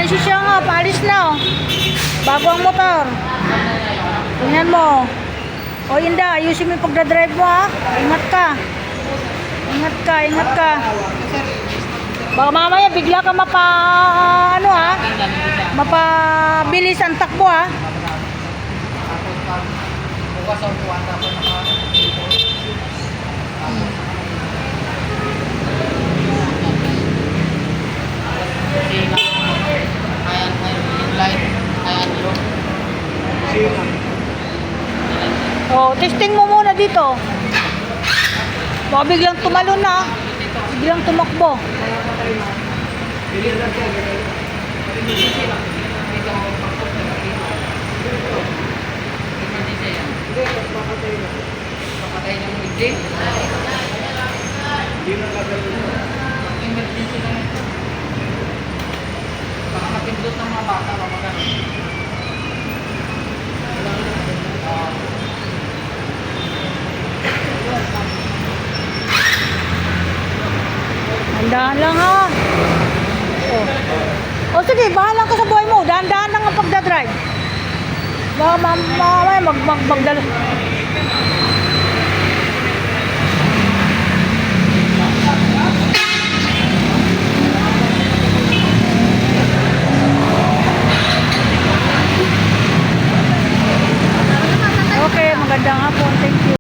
lisensya siya nga, paalis na oh. Bago ang motor. Tingnan mo. O Inda, ayusin mo yung pagdadrive mo ha. Ingat ka. Ingat ka, ingat ka. Baka mamaya bigla ka ano ha. Mapabilis ang takbo ha. Bukas ang tuwanda ko Oh, testing mo muna dito. Baka biglang tumalon na. Biglang tumakbo. Papatay ng building. Hindi na gagawin. Emergency lang ito. Baka mapindot ng mga bata. Dahan lang ha. O sige, bahala ka sa buhay mo. Dahan-dahan lang ang pagdadrive. Baka mamaya magdala.